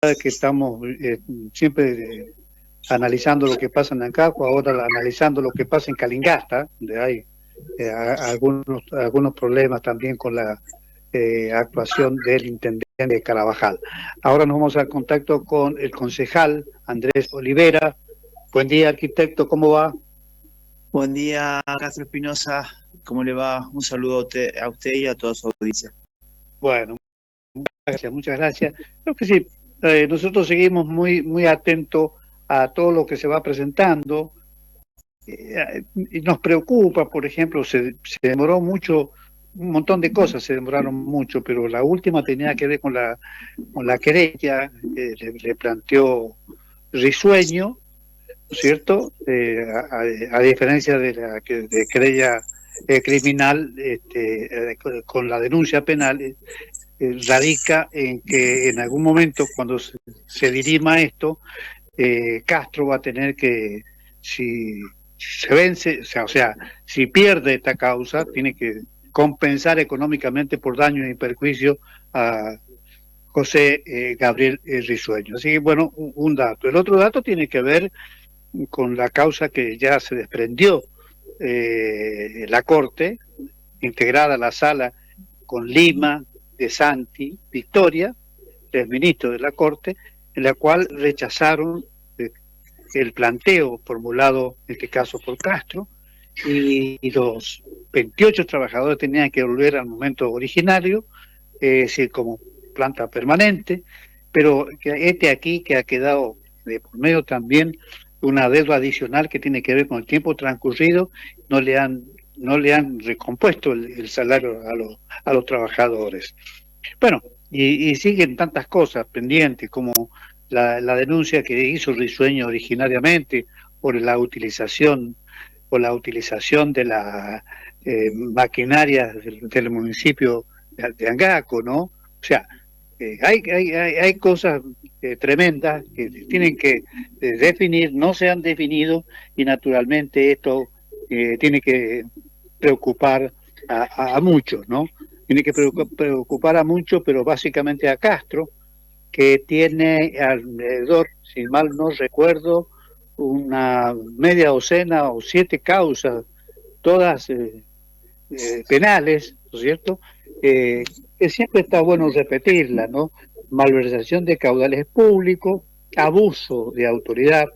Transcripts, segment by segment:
que estamos siempre analizando lo que pasa en Ancaco, ahora analizando lo que pasa en Calingasta, donde hay algunos problemas también con la actuación del intendente de Carabajal. Ahora nos vamos al contacto con el concejal Andrés Olivera. Buen día, arquitecto, ¿cómo va? Buen día, Castro Espinosa. ¿Cómo le va? Un saludo a usted y a toda su audiencia. Bueno, gracias, muchas gracias. Creo que sí, nosotros seguimos muy atentos a todo lo que se va presentando. Y nos preocupa, por ejemplo, se demoró mucho, un montón de cosas se demoraron mucho, pero la última tenía que ver con la querella que le planteó Risueño, ¿no es cierto? A diferencia de la de querella criminal, con la denuncia penal, radica en que en algún momento, cuando se dirima esto, Castro va a tener que, si se vence, o sea, si pierde esta causa, tiene que compensar económicamente por daños y perjuicios a José Gabriel Risueño. Así que, bueno, un dato. El otro dato tiene que ver con la causa que ya se desprendió la Corte, integrada la sala con Lima, De Santi, Victoria, el ministro de la Corte, en la cual rechazaron el planteo formulado en este caso por Castro, y los 28 trabajadores tenían que volver al momento originario, es decir, como planta permanente, pero este aquí que ha quedado de por medio también una deuda adicional que tiene que ver con el tiempo transcurrido, no le han recompuesto el salario a los trabajadores. Bueno, y siguen tantas cosas pendientes como la denuncia que hizo Risueño originariamente por la utilización de la maquinaria del municipio de Angaco, ¿no? O sea, hay cosas tremendas que tienen que definir, no se han definido, y naturalmente esto tiene que preocupar a muchos, ¿no? Tiene que preocupar a muchos, pero básicamente a Castro, que tiene alrededor, si mal no recuerdo, una media docena o 7 causas, todas penales, ¿no es cierto? Que siempre está bueno repetirla, ¿no? Malversación de caudales públicos, abuso de autoridad,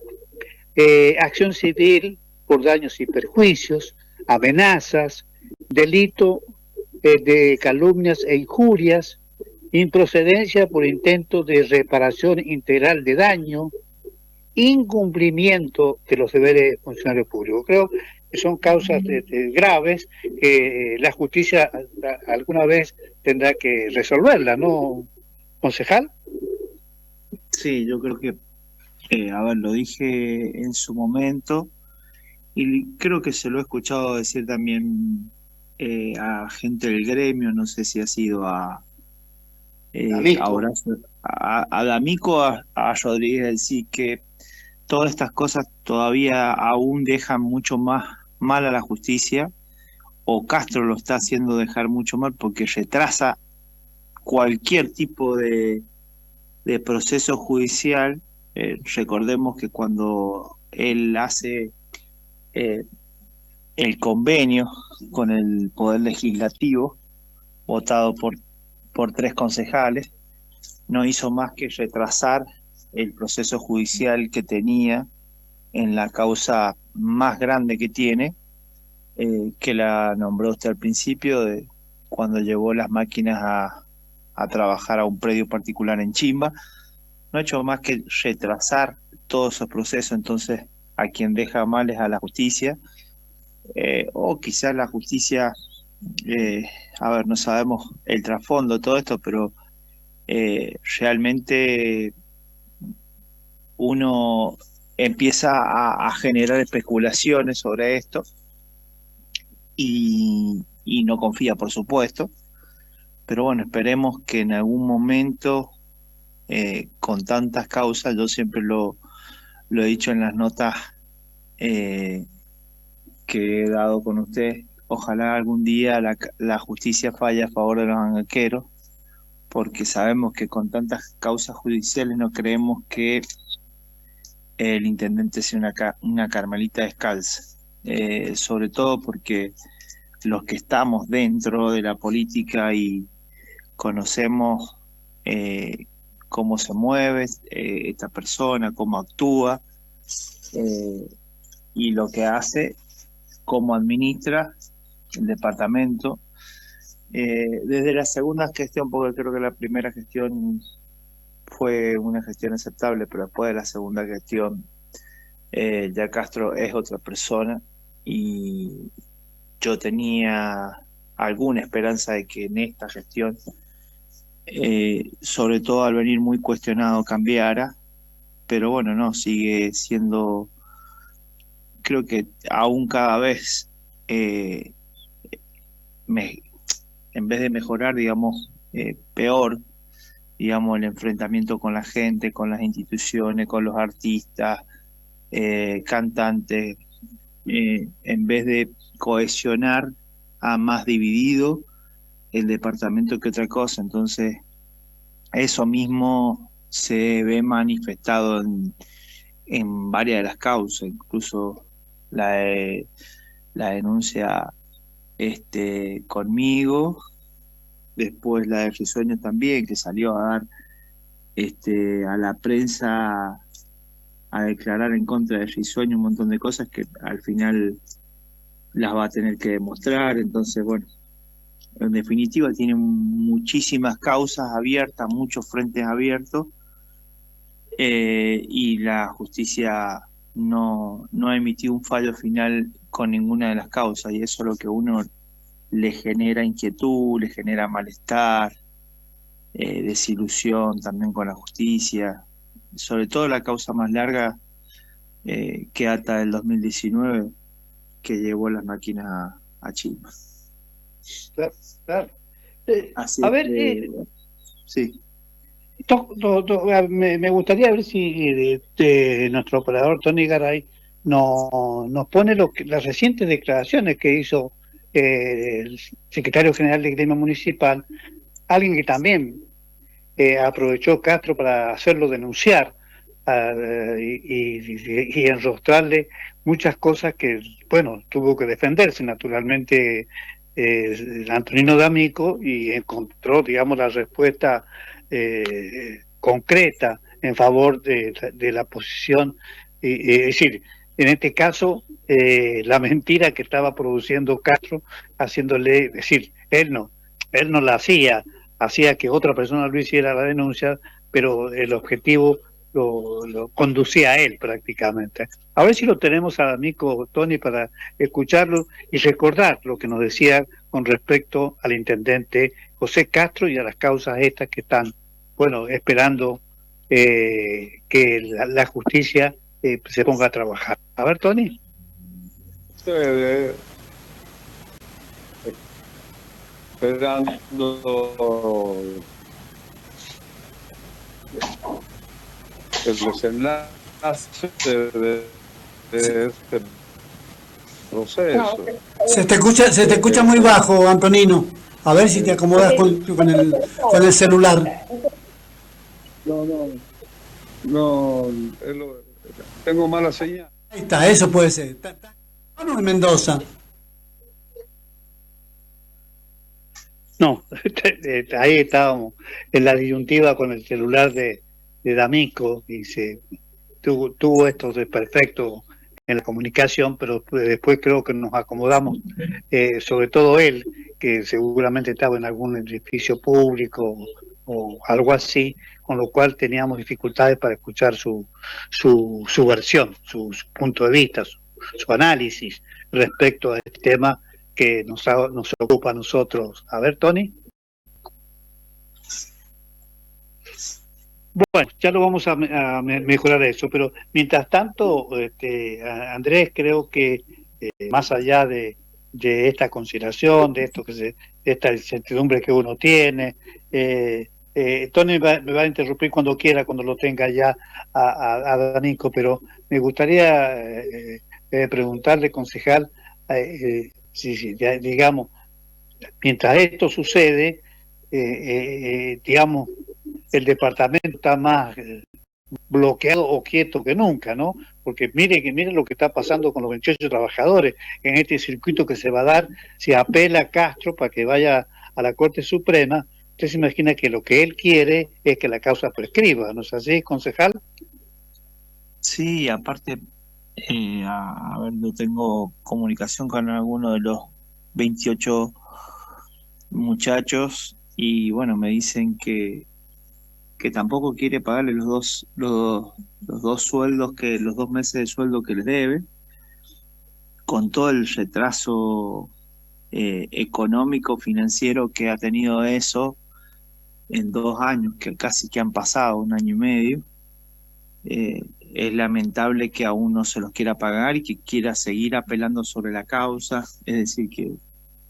acción civil por daños y perjuicios, amenazas, delito de calumnias e injurias, improcedencia por intento de reparación integral de daño, incumplimiento de los deberes de funcionario público. Creo que son causas graves que la justicia alguna vez tendrá que resolverla, ¿no, concejal? Sí, yo creo que, a ver, lo dije en su momento y creo que se lo he escuchado decir también a gente del gremio, no sé si ha sido a Amigo. Horacio, a D'Amico, a Rodríguez, decir que todas estas cosas todavía aún dejan mucho más mal a la justicia, o Castro lo está haciendo dejar mucho mal porque retrasa cualquier tipo de proceso judicial. Recordemos que cuando él hace eh, el convenio con el Poder Legislativo, votado por 3 concejales, no hizo más que retrasar el proceso judicial que tenía en la causa más grande que tiene, que la nombró usted al principio, de cuando llevó las máquinas a trabajar a un predio particular en Chimba. No ha hecho más que retrasar todos esos procesos. Entonces a quien deja mal es a la justicia, o quizás la justicia, eh, a ver, no sabemos el trasfondo de todo esto, pero realmente uno empieza a generar especulaciones sobre esto y no confía, por supuesto, pero bueno, esperemos que en algún momento, con tantas causas, yo siempre lo he dicho en las notas eh, que he dado con usted, ojalá algún día la justicia falle a favor de los angaqueros, porque sabemos que con tantas causas judiciales no creemos que el intendente sea una carmelita descalza. Sobre todo porque los que estamos dentro de la política y conocemos cómo se mueve esta persona, cómo actúa eh, y lo que hace, cómo administra el departamento. Desde la segunda gestión, porque creo que la primera gestión fue una gestión aceptable, pero después de la segunda gestión ya Castro es otra persona y yo tenía alguna esperanza de que en esta gestión, sobre todo al venir muy cuestionado, cambiara, pero bueno, no, sigue siendo, creo que aún cada vez, eh, me, en vez de mejorar, digamos, peor, digamos, el enfrentamiento con la gente, con las instituciones, con los artistas, cantantes, en vez de cohesionar, ha más dividido el departamento que otra cosa. Entonces, eso mismo se ve manifestado en varias de las causas, incluso la denuncia conmigo, después la de Risueño también, que salió a dar a la prensa a declarar en contra de Risueño un montón de cosas que al final las va a tener que demostrar. Entonces, bueno, en definitiva tiene muchísimas causas abiertas, muchos frentes abiertos, y la justicia no ha emitido un fallo final con ninguna de las causas, y eso es lo que a uno le genera inquietud, le genera malestar, desilusión también con la justicia, sobre todo la causa más larga, que ata del 2019, que llevó las máquinas a Chile. Claro, claro. Así A ver, que, sí. me gustaría ver si nuestro operador Tony Garay nos pone las recientes declaraciones que hizo el secretario general del Gremio Municipal, alguien que también aprovechó Castro para hacerlo denunciar, y enrostrarle muchas cosas que, bueno, tuvo que defenderse naturalmente, Antonino D'Amico, y encontró, digamos, la respuesta concreta en favor de la posición, es decir, en este caso, la mentira que estaba produciendo Castro, haciéndole, es decir, él no la hacía que otra persona lo hiciera la denuncia, pero el objetivo lo conducía a él prácticamente. A ver si lo tenemos a Nico, Tony, para escucharlo y recordar lo que nos decía con respecto al intendente José Castro y a las causas estas que están, bueno, esperando que la justicia se ponga a trabajar. A ver, Tony. Esperando el desenlace de este proceso. Se te escucha muy bajo, Antonino. A ver si te acomodas con el celular. No, tengo mala señal. Ahí está, eso puede ser. ¿No, en Mendoza? No, ahí estábamos en la disyuntiva con el celular de D'Amico, y se tuvo estos desperfectos en la comunicación, pero después creo que nos acomodamos, sobre todo él, que seguramente estaba en algún edificio público o algo así, con lo cual teníamos dificultades para escuchar su versión, su punto de vista, su análisis respecto a este tema que nos ocupa a nosotros. A ver, Tony. Bueno, ya lo vamos a mejorar eso, pero mientras tanto, Andrés, creo que más allá de esta consideración, de esta incertidumbre que uno tiene, Tony me va a interrumpir cuando quiera, cuando lo tenga ya a D'Amico, pero me gustaría preguntarle, concejal, si digamos, mientras esto sucede, digamos, el departamento está más bloqueado o quieto que nunca, ¿no? Porque mire lo que está pasando con los 28 trabajadores en este circuito que se va a dar si apela a Castro para que vaya a la Corte Suprema. Usted se imagina que lo que él quiere es que la causa prescriba, ¿no es así, concejal? Sí, aparte, a ver, yo tengo comunicación con alguno de los 28 muchachos y bueno, me dicen que tampoco quiere pagarle los dos sueldos los 2 meses de sueldo que les debe, con todo el retraso económico, financiero que ha tenido eso en 2 años, que casi que han pasado 1 año y medio. Es lamentable que aún no se los quiera pagar y que quiera seguir apelando sobre la causa, es decir, que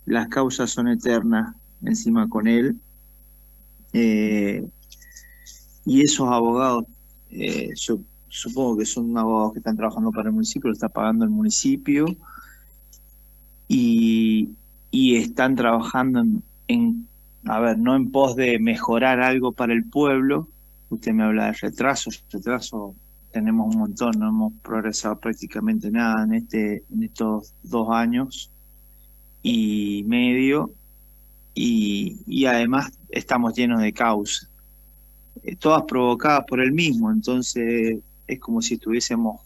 las causas son eternas encima con él. Eh, y esos abogados, yo supongo que son abogados que están trabajando para el municipio, lo está pagando el municipio y, y están trabajando a ver, no en pos de mejorar algo para el pueblo. Usted me habla de retraso tenemos un montón, no hemos progresado prácticamente nada en estos 2 años y medio, y además estamos llenos de causas, todas provocadas por el mismo, entonces es como si estuviésemos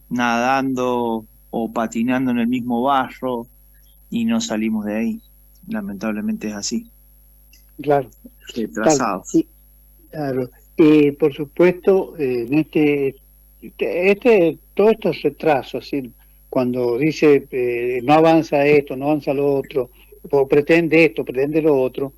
nadando o patinando en el mismo barro y no salimos de ahí. Lamentablemente es así, Claro, claro. retrasados. Claro. Y por supuesto, en todos estos retrasos, así, cuando dice no avanza esto, no avanza lo otro, o pretende esto, pretende lo otro,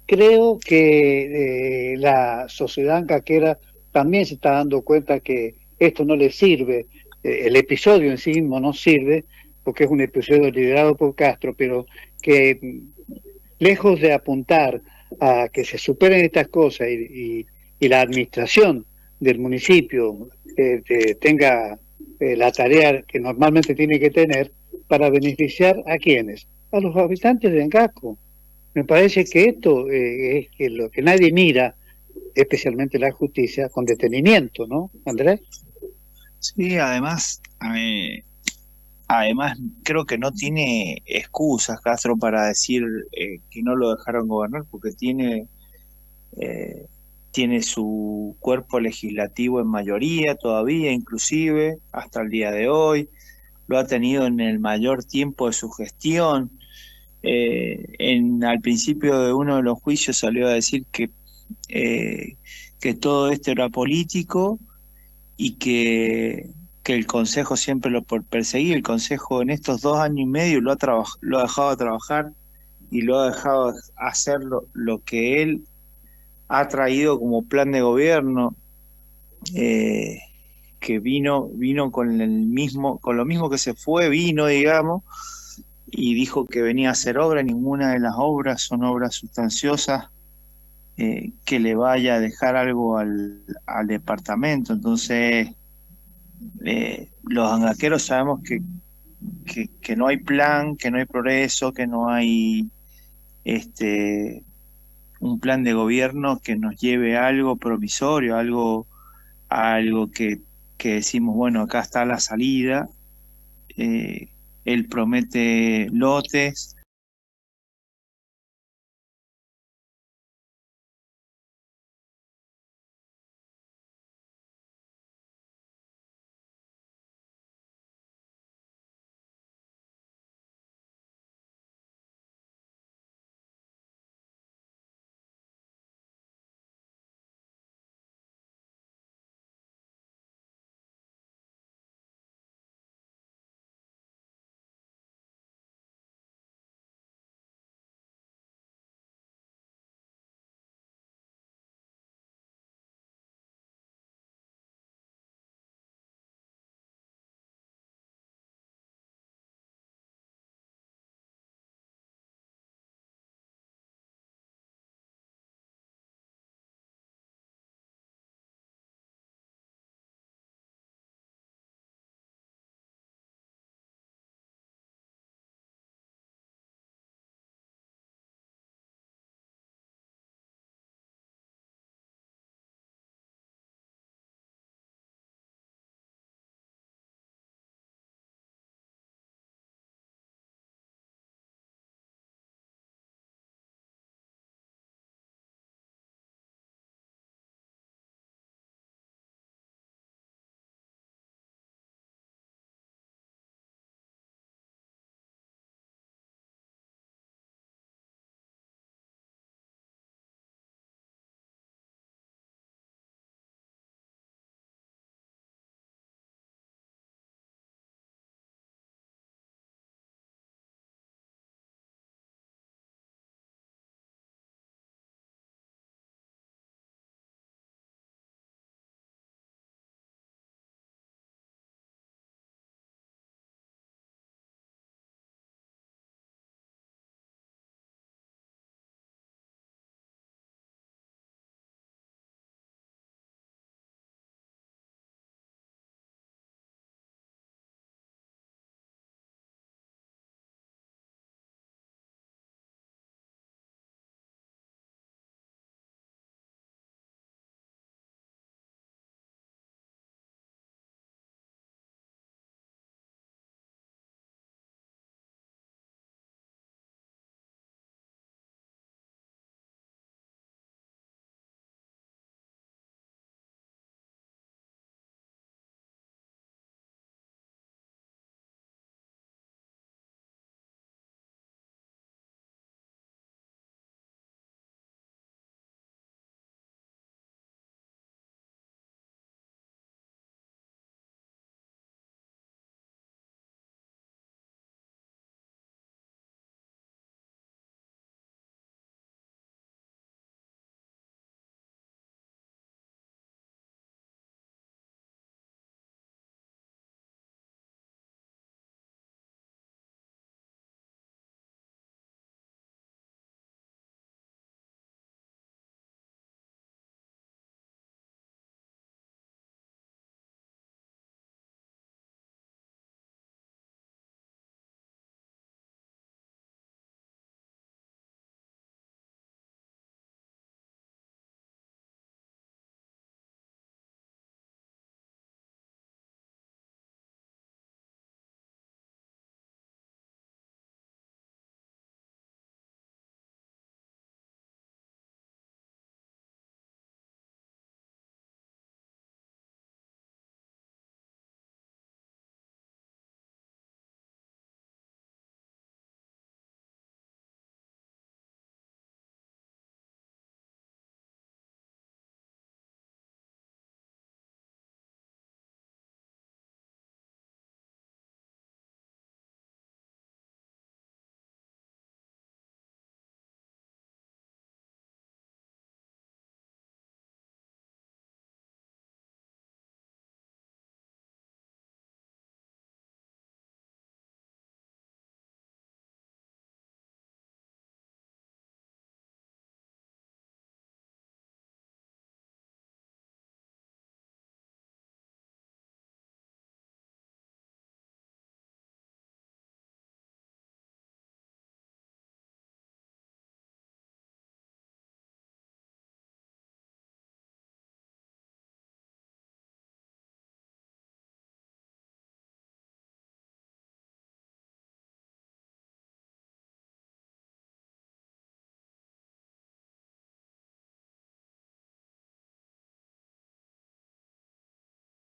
creo que la sociedad ancaquera también se está dando cuenta que esto no le sirve, el episodio en sí mismo no sirve, porque es un episodio liderado por Castro, pero que lejos de apuntar a que se superen estas cosas y la administración del municipio tenga la tarea que normalmente tiene que tener para beneficiar a quienes, a los habitantes de Engasco. Me parece que esto es que lo que nadie mira, especialmente la justicia, con detenimiento, ¿no, Andrés? Sí, además creo que no tiene excusas Castro para decir que no lo dejaron gobernar, porque eh, tiene su cuerpo legislativo en mayoría todavía, inclusive hasta el día de hoy, lo ha tenido en el mayor tiempo de su gestión. Al principio de uno de los juicios salió a decir eh, que todo esto era político y que el Consejo siempre lo por perseguir. El Consejo en estos 2 años y medio lo ha dejado trabajar y lo ha dejado hacer lo que él ha traído como plan de gobierno, eh, que vino con lo mismo que se fue, vino, digamos, y dijo que venía a hacer obra. Ninguna de las obras son obras sustanciosas que le vaya a dejar algo al departamento. Entonces, los angaqueros sabemos que no hay plan, que no hay progreso, que no hay este, un plan de gobierno que nos lleve a algo provisorio, a algo que decimos, bueno, acá está la salida. Eh, Él promete lotes,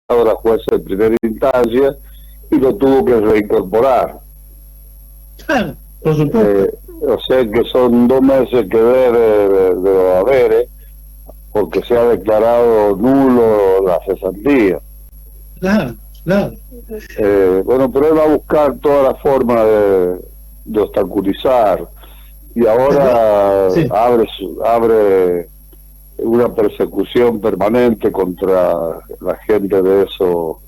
la jueza de primera instancia y lo tuvo que reincorporar. Claro, por supuesto. O sea que son 2 meses que debe de los haberes, porque se ha declarado nulo la cesantía. Claro, claro. Bueno, pero él va a buscar toda la forma de obstaculizar, y ahora Sí. abre una persecución permanente contra la gente de eso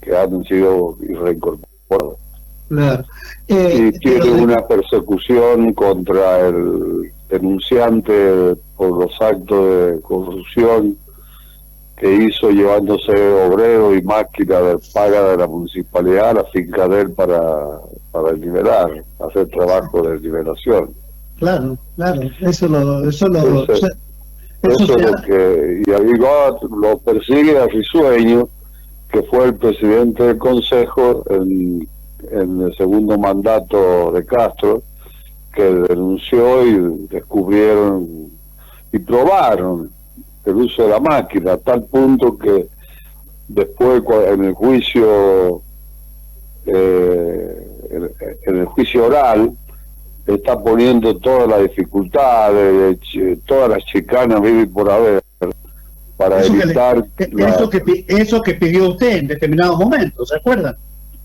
que han sido reincorporados. Claro. Y tiene pero- una persecución contra el denunciante por los actos de corrupción que hizo llevándose obrero y máquina de paga de la municipalidad a la finca de él para liberar, hacer trabajo de liberación. Claro, claro. Eso Eso se es lo que, y Aguilar lo persigue a Risueño, que fue el presidente del Consejo en el segundo mandato de Castro, que denunció y descubrieron y probaron el uso de la máquina, a tal punto que después en el juicio oral está poniendo todas las dificultades, todas las chicanas vive por haber, para evitar eso que pidió usted en determinados momentos, ¿se acuerdan?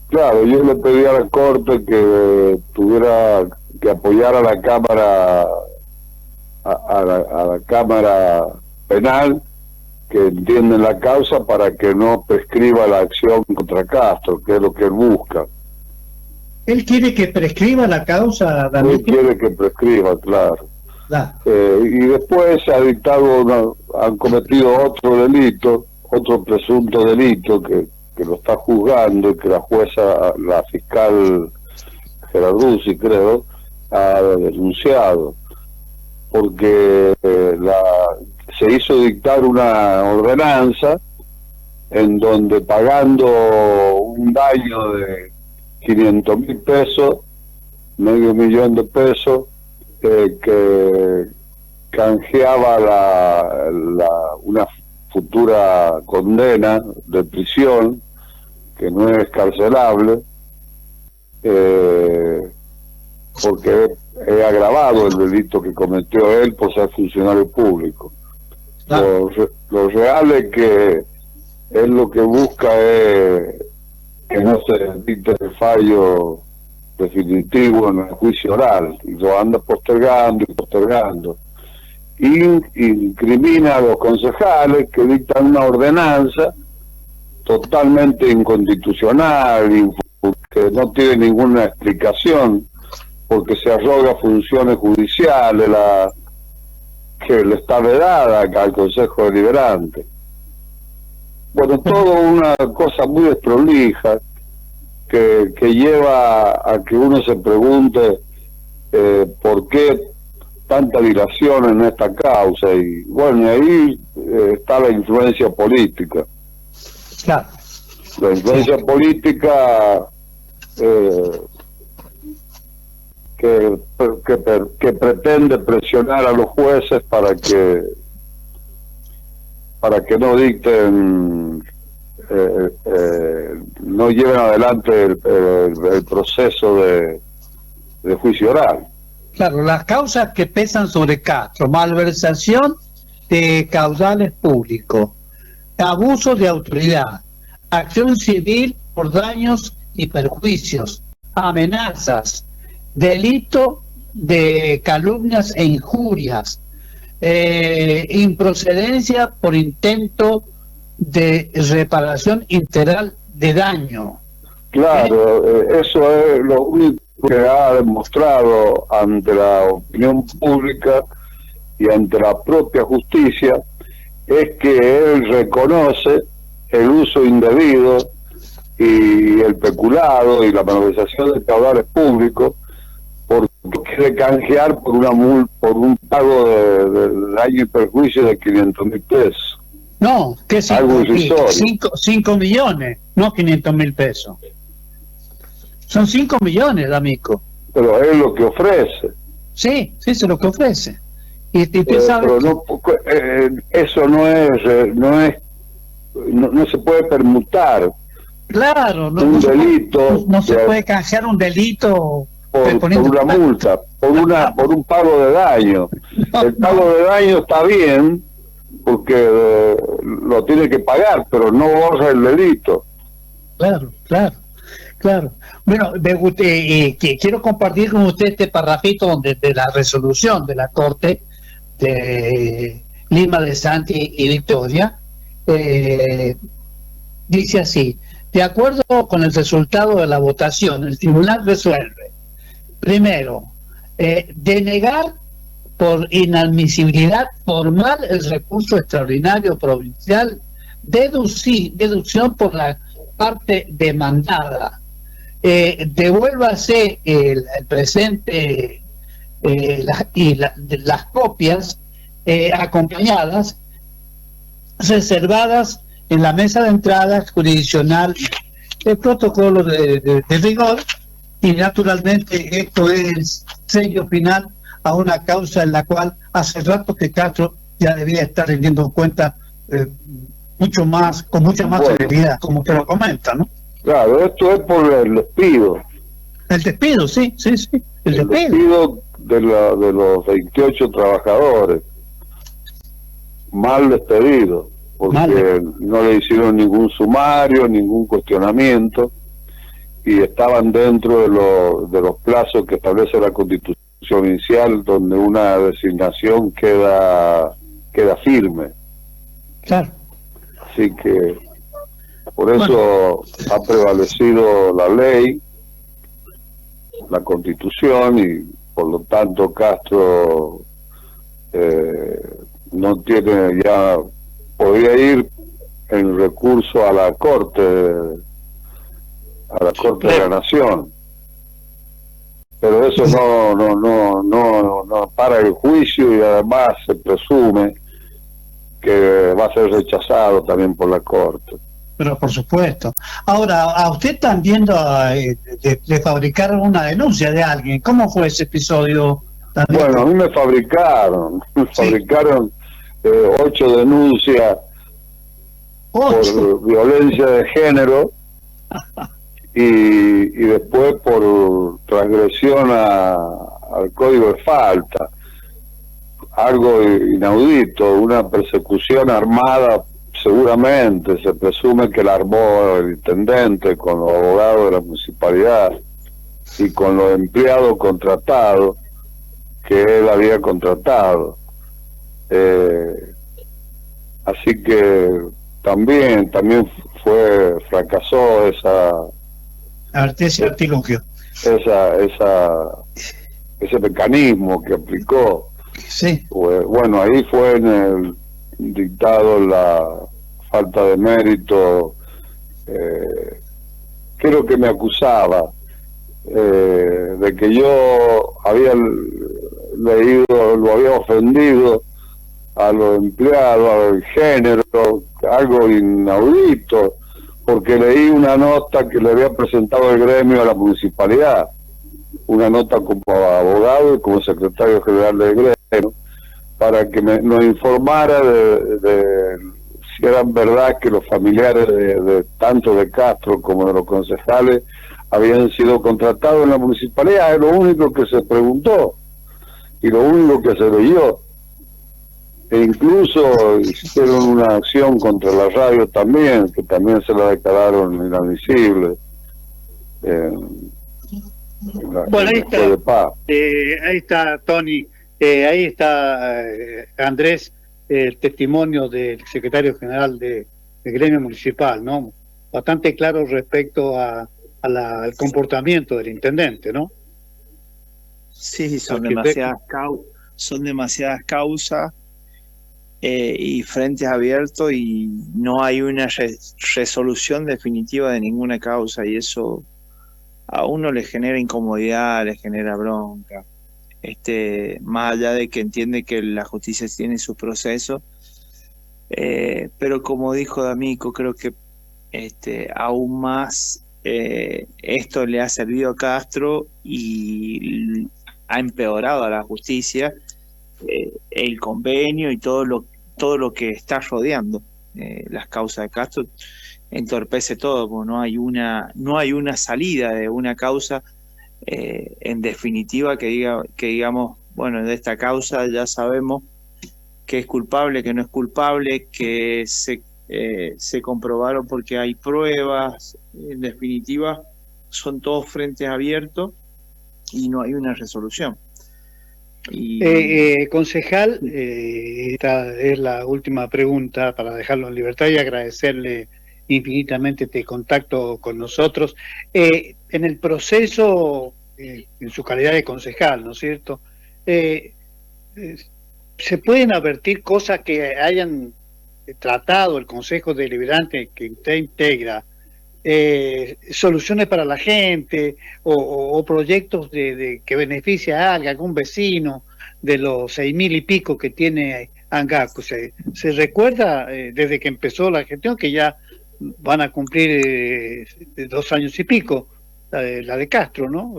Claro, yo le pedí a la Corte que apoyara a la Cámara a la Cámara Penal, que entienden la causa, para que no prescriba la acción contra Castro, que es lo que él busca. Él quiere que prescriba la causa, Él Daniel. quiere que prescriba, claro. Claro. Y después se ha dictado han cometido otro delito, otro presunto delito que lo está juzgando, y que la jueza, la fiscal Gerarduzzi, creo, ha denunciado, porque se hizo dictar una ordenanza en donde, pagando un daño de 500.000 pesos, medio millón de pesos, que canjeaba una futura condena de prisión, que no es carcelable, porque es agravado el delito que cometió él por ser funcionario público. Claro. Lo real es que él lo que busca es que no se dicte el fallo definitivo en el juicio oral, y lo anda postergando y postergando. Y incrimina a los concejales que dictan una ordenanza totalmente inconstitucional, que no tiene ninguna explicación, porque se arroga funciones judiciales que le está vedada al Consejo Deliberante. Bueno, todo una cosa muy desprolija que lleva a que uno se pregunte por qué tanta dilación en esta causa. Y bueno, ahí está la influencia política. Claro. La influencia política que pretende presionar a los jueces para que no dicten, no lleven adelante el proceso de juicio oral. Claro, las causas que pesan sobre Castro: malversación de caudales públicos, abuso de autoridad, acción civil por daños y perjuicios, amenazas, delito de calumnias e injurias, improcedencia por intento de reparación integral de daño. Claro, eso es lo único que ha demostrado ante la opinión pública y ante la propia justicia, es que él reconoce el uso indebido y el peculado y la malversación de caudales públicos, porque quiere canjear por un pago de daño y perjuicio de 500.000 pesos. No, que Algo irrisorio. 5 millones, no 500.000 pesos. Son 5 millones, D'Amico. Pero es lo que ofrece. Sí, sí, es lo que ofrece. Y usted sabe pero no, eso no es no se puede permutar Claro, un delito no se puede canjear un delito por una multa, por un pago de daño. El pago de daño está bien porque lo tiene que pagar, pero no borra el delito. Claro, claro, claro. Bueno, quiero compartir con usted este parrafito de la resolución de la Corte de Lima de Santi y Victoria. Dice así: de acuerdo con el resultado de la votación, el tribunal resuelve, primero, denegar por inadmisibilidad formal el recurso extraordinario provincial, deducción por la parte demandada, devuélvase el presente las copias acompañadas reservadas en la mesa de entrada jurisdiccional, el protocolo de rigor, y naturalmente esto es sello final a una causa en la cual hace rato que Castro ya debía estar rindiendo cuenta mucho más, con mucha más severidad, como usted lo comenta, ¿no? Claro, esto es por el despido. El despido, sí, el despido de los 28 trabajadores, mal despedido, porque no le hicieron ningún sumario, ningún cuestionamiento, y estaban dentro de los plazos que establece la Constitución provincial, donde una designación queda firme. Claro. Así que por eso ha prevalecido la ley, la Constitución, y por lo tanto Castro no tiene ya, podría ir en recurso a la Corte de la Nación, pero eso no para el juicio, y además se presume que va a ser rechazado también por la Corte. Pero por supuesto. Ahora, a usted también le fabricaron una denuncia de alguien. ¿Cómo fue ese episodio? ¿También? Bueno, a mí me fabricaron 8 denuncias por violencia de género y después por transgresión al código de falta. Algo inaudito, una persecución armada. Seguramente se presume que la armó el intendente con los abogados de la municipalidad y con los empleados contratados que él había contratado. Así que también fracasó ese artilugio, ese mecanismo que aplicó. Sí. Pues, bueno, ahí fue en el dictado la falta de mérito. Creo que me acusaba de que yo había lo había ofendido a los empleados, al género, algo inaudito, porque leí una nota que le había presentado el gremio a la municipalidad, una nota como abogado y como secretario general del gremio, para que nos informara de si eran verdad que los familiares de tanto de Castro como de los concejales habían sido contratados en la municipalidad. Es lo único que se preguntó y lo único que se leyó. E incluso hicieron una acción contra la radio también, que también se la declararon inadmisible. Bueno, ahí está Tony, ahí está Andrés, el testimonio del secretario general del gremio municipal, ¿no? Bastante claro respecto al comportamiento del intendente, ¿no? Sí, son demasiadas causas y frentes abiertos, y no hay una resolución definitiva de ninguna causa, y eso a uno le genera incomodidad, le genera bronca, más allá de que entiende que la justicia tiene su proceso, pero como dijo D'Amico, creo que aún más esto le ha servido a Castro y ha empeorado a la justicia el convenio y todo lo que está rodeando. las causas de Castro, entorpece todo, porque no hay una salida de una causa en definitiva que digamos, bueno, de esta causa ya sabemos que es culpable, que no es culpable, que se comprobaron porque hay pruebas. En definitiva, son todos frentes abiertos y no hay una resolución. Concejal, esta es la última pregunta para dejarlo en libertad y agradecerle infinitamente este contacto con nosotros. En el proceso, en su calidad de concejal, ¿no es cierto? ¿Se pueden advertir cosas que hayan tratado el Consejo Deliberante que usted integra? Soluciones para la gente o proyectos que beneficia a algún vecino de los 6.000 y pico que tiene Angaco. ¿Se recuerda desde que empezó la gestión, que ya van a cumplir 2 años y pico, la de Castro, ¿no?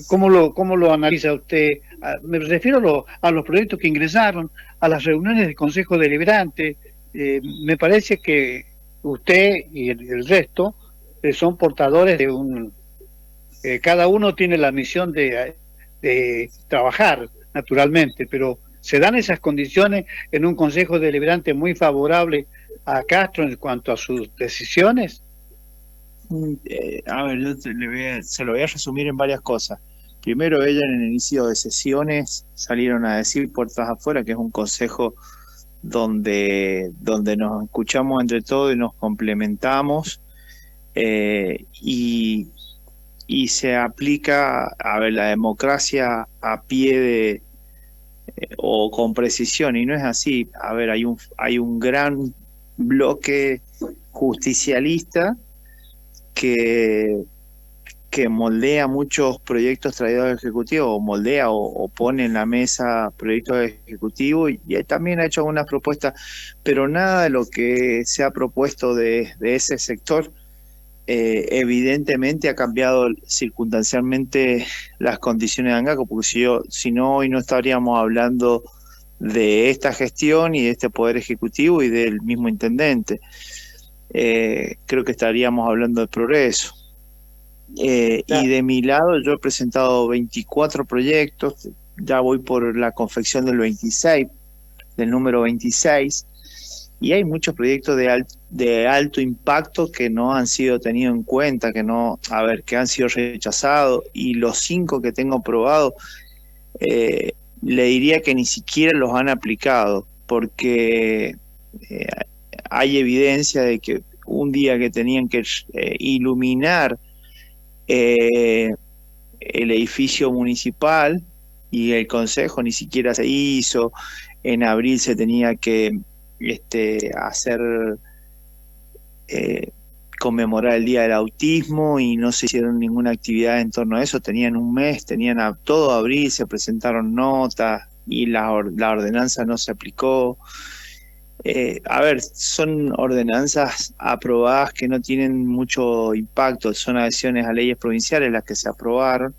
¿Cómo lo analiza usted? Me refiero a los proyectos que ingresaron, a las reuniones del Consejo Deliberante. Me parece que usted y el resto son portadores de cada uno tiene la misión de trabajar, naturalmente, pero se dan esas condiciones en un Consejo Deliberante muy favorable a Castro en cuanto a sus decisiones. A ver, yo se lo voy a resumir en varias cosas. Primero, ella en el inicio de sesiones salieron a decir puertas afuera que es un consejo donde nos escuchamos entre todos y nos complementamos, y se aplica, a ver, la democracia a pie o con precisión, y no es así. A ver, hay un gran bloque justicialista que moldea muchos proyectos traídos al Ejecutivo, o moldea o pone en la mesa proyectos del Ejecutivo, y también ha hecho algunas propuestas, pero nada de lo que se ha propuesto de ese sector evidentemente ha cambiado circunstancialmente las condiciones de Angaco, porque si no, hoy no estaríamos hablando de esta gestión y de este Poder Ejecutivo y del mismo intendente. Creo que estaríamos hablando de progreso. Y de mi lado yo he presentado 24 proyectos, ya voy por la confección del número 26, y hay muchos proyectos de alto impacto que no han sido tenidos en cuenta, que han sido rechazados, y los 5 que tengo aprobados, le diría que ni siquiera los han aplicado, porque hay evidencia de que un día que tenían que iluminar el edificio municipal y el consejo ni siquiera se hizo. En abril se tenía que hacer conmemorar el Día del Autismo y no se hicieron ninguna actividad en torno a eso. Tenían un mes, tenían todo abril, se presentaron notas y la ordenanza no se aplicó. A ver, son ordenanzas aprobadas que no tienen mucho impacto, son adhesiones a leyes provinciales las que se aprobaron,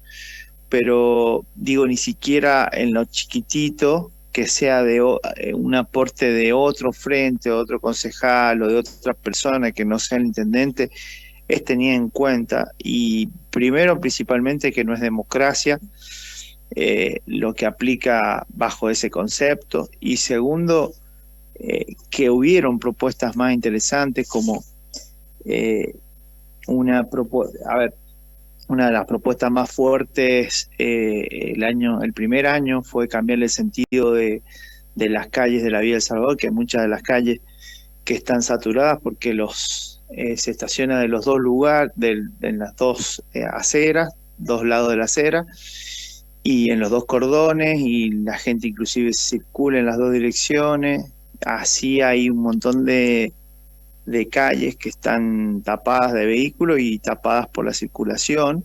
pero digo, ni siquiera en lo chiquitito que sea de un aporte de otro frente, otro concejal o de otra persona que no sea el intendente, es tenida en cuenta. Y primero, principalmente, que no es democracia lo que aplica bajo ese concepto, y segundo, que hubieron propuestas más interesantes, como una de las propuestas más fuertes el primer año fue cambiar el sentido de las calles de la Vía El Salvador, que hay muchas de las calles que están saturadas porque se estaciona de los dos lugares, en las dos aceras, dos lados de la acera, y en los dos cordones, y la gente inclusive circula en las dos direcciones. Así hay un montón de calles que están tapadas de vehículos y tapadas por la circulación.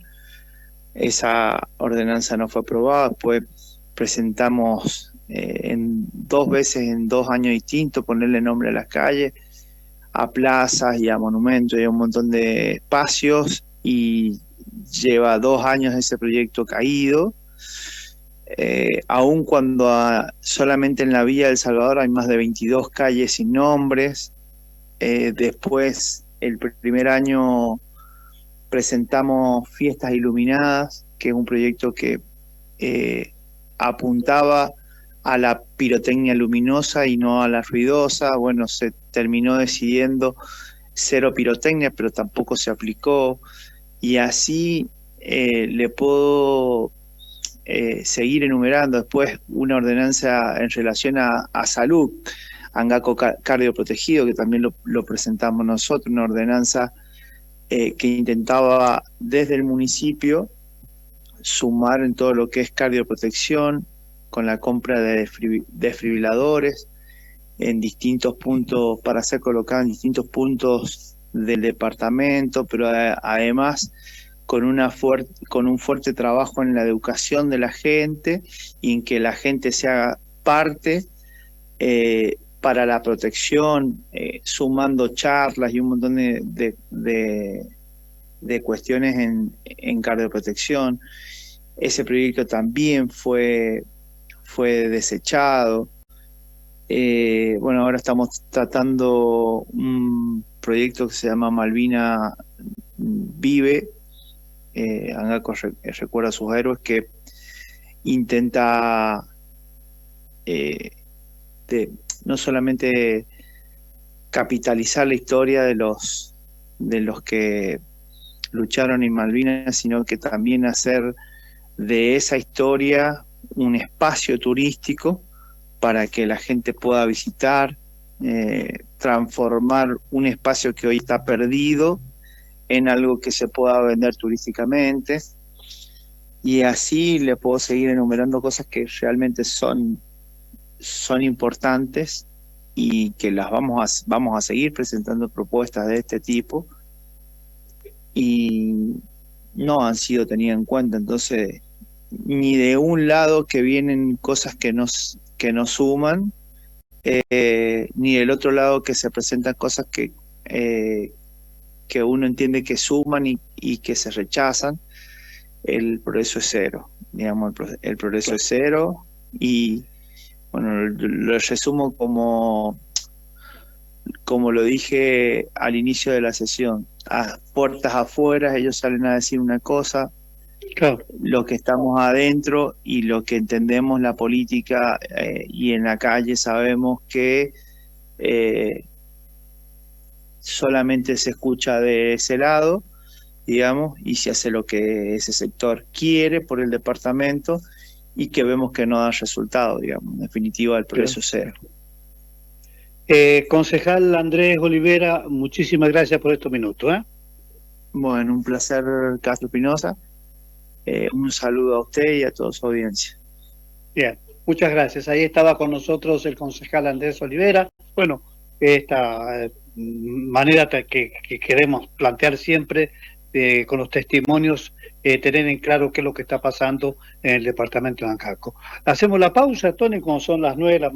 Esa ordenanza no fue aprobada. Después presentamos 2 veces en 2 años distintos ponerle nombre a las calles, a plazas y a monumentos y a un montón de espacios, y lleva 2 años ese proyecto caído. aun cuando solamente en la Villa del Salvador hay más de 22 calles sin nombres. Después, el primer año presentamos Fiestas Iluminadas, que es un proyecto que apuntaba a la pirotecnia luminosa y no a la ruidosa. Bueno, se terminó decidiendo cero pirotecnia, pero tampoco se aplicó. Y así le puedo seguir enumerando. Después una ordenanza en relación a salud, Angaco Cardioprotegido, que también lo presentamos nosotros, una ordenanza que intentaba desde el municipio sumar en todo lo que es cardioprotección, con la compra de desfibriladores en distintos puntos, para ser colocada en distintos puntos del departamento, pero además con un fuerte trabajo en la educación de la gente y en que la gente se haga parte para la protección, sumando charlas y un montón de cuestiones en cardioprotección. Ese proyecto también fue desechado. Bueno, ahora estamos tratando un proyecto que se llama Malvina Vive, Angaco recuerda a sus héroes, que intenta no solamente capitalizar la historia de los que lucharon en Malvinas, sino que también hacer de esa historia un espacio turístico para que la gente pueda visitar, transformar un espacio que hoy está perdido en algo que se pueda vender turísticamente. Y así le puedo seguir enumerando cosas que realmente son importantes y que las vamos a seguir presentando propuestas de este tipo y no han sido tenidas en cuenta. Entonces, ni de un lado que vienen cosas que nos suman, ni del otro lado que se presentan cosas que uno entiende que suman y que se rechazan. El progreso es cero, digamos, el progreso es cero. Y bueno, lo resumo como lo dije al inicio de la sesión: a puertas afuera ellos salen a decir una cosa, Claro. lo que estamos adentro y lo que entendemos la política y en la calle sabemos que solamente se escucha de ese lado, digamos, y se hace lo que ese sector quiere por el departamento y que vemos que no da resultado, digamos. En definitiva, el progreso es cero. Concejal Andrés Olivera, muchísimas gracias por estos minutos. Bueno, un placer, Castro Espinosa. Un saludo a usted y a toda su audiencia. Bien, muchas gracias. Ahí estaba con nosotros el concejal Andrés Olivera. Bueno, esta manera que queremos plantear siempre con los testimonios, tener en claro qué es lo que está pasando en el departamento de Ancaco. Hacemos la pausa, Tony, cuando son las 9 de la